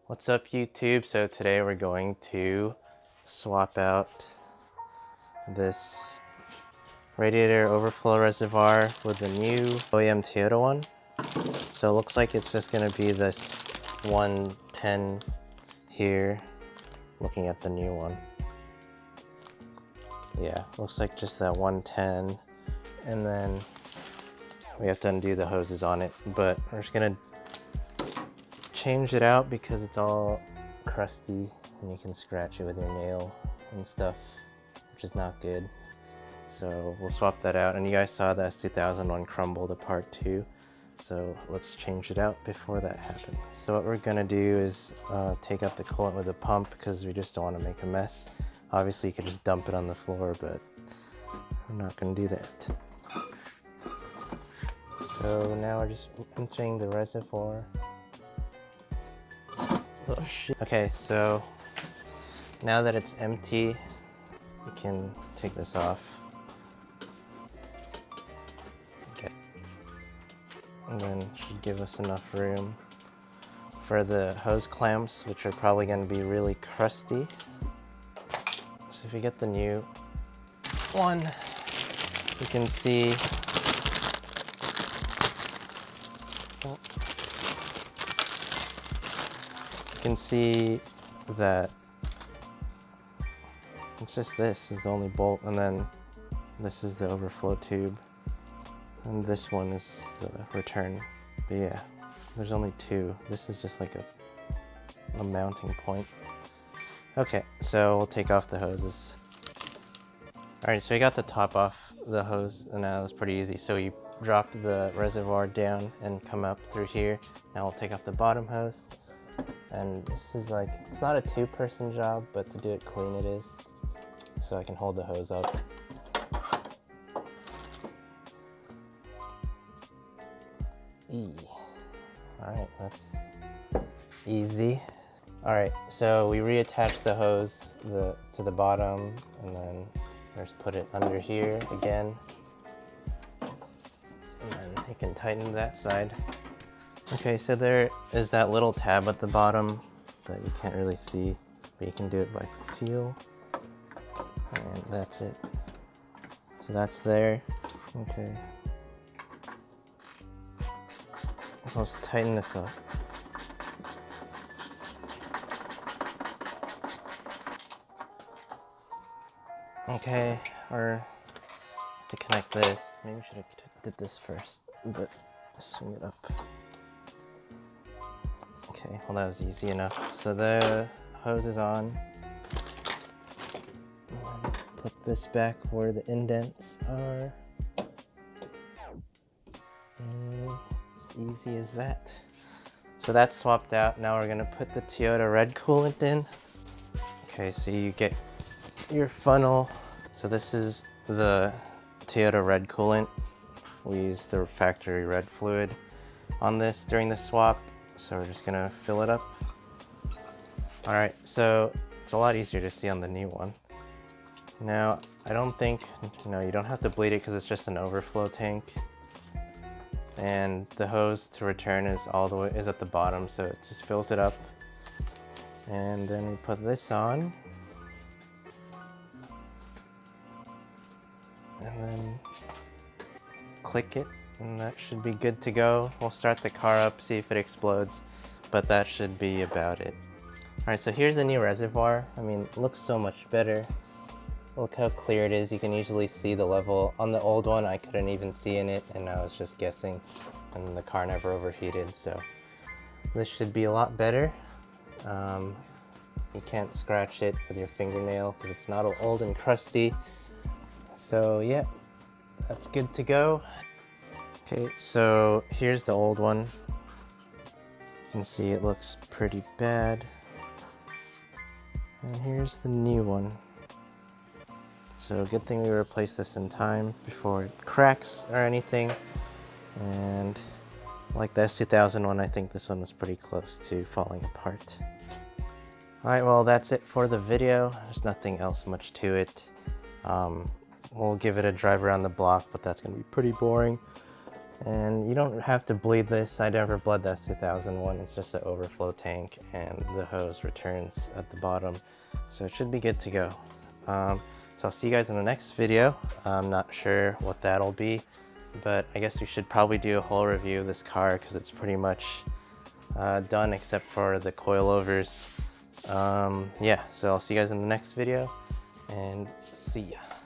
What's up, YouTube? So today we're going to swap out this radiator overflow reservoir with the new OEM Toyota one. So it looks like it's just going to be this 110 here, looking at the new one. Yeah, looks like just that 110, and then we have to undo the hoses on it, but we're just going to change it out because it's all crusty and you can scratch it with your nail and stuff, which is not good. So we'll swap that out, and you guys saw the S2001 crumbled apart too, so let's change it out before that happens. So what we're gonna do is take out the coolant with a pump because we just don't want to make a mess. Obviously you could just dump it on the floor, but we're not gonna do that. So now we're just emptying the reservoir. Oh, shit. Okay, so now that it's empty, you can take this off. Okay. And then it should give us enough room for the hose clamps, which are probably going to be really crusty. So if you get the new one, you can see that it's just this is the only bolt, and then this is the overflow tube, and this one is the return. But yeah, there's only two. This is just like a mounting point. Okay, so we'll take off the hoses. Alright, so we got the top off the hose, and that was pretty easy. So you drop the reservoir down and come up through here. Now we'll take off the bottom hose. And this is like, it's not a two-person job, but to do it clean it is. So I can hold the hose up. Alright, that's easy. Alright, so we reattach the hose to the bottom, and then just put it under here again. And then you can tighten that side. Okay, so there is that little tab at the bottom that you can't really see, but you can do it by feel. And that's it. So that's there. Okay. Let's tighten this up. Okay, or to connect this, maybe we should have did this first, but swing it up. Okay, well that was easy enough. So the hose is on. And then put this back where the indents are. And it's easy as that. So that's swapped out. Now we're gonna put the Toyota red coolant in. Okay, so you get your funnel. So this is the Toyota red coolant. We use the factory red fluid on this during the swap. So we're just gonna fill it up. All right, so it's a lot easier to see on the new one. Now, I don't think, no, you don't have to bleed it because it's just an overflow tank. And the hose to return is is at the bottom, so it just fills it up. And then we put this on. And then click it, and that should be good to go. We'll start the car up, see if it explodes, but that should be about it. All right, so here's the new reservoir. I mean, it looks so much better. Look how clear it is. You can usually see the level. On the old one, I couldn't even see in it, and I was just guessing, and the car never overheated, so this should be a lot better. You can't scratch it with your fingernail because it's not old and crusty. So yeah, that's good to go. Okay, so here's the old one. You can see it looks pretty bad. And here's the new one. So good thing we replaced this in time before it cracks or anything. And like the S2001, I think this one was pretty close to falling apart. Alright, well that's it for the video. There's nothing else much to it. We'll give it a drive around the block, but that's going to be pretty boring. And you don't have to bleed this. I never bled this 2001. It's just an overflow tank, and the hose returns at the bottom. So it should be good to go. So I'll see you guys in the next video. I'm not sure what that'll be, but I guess we should probably do a whole review of this car because it's pretty much done except for the coilovers. Yeah, so I'll see you guys in the next video, and see ya.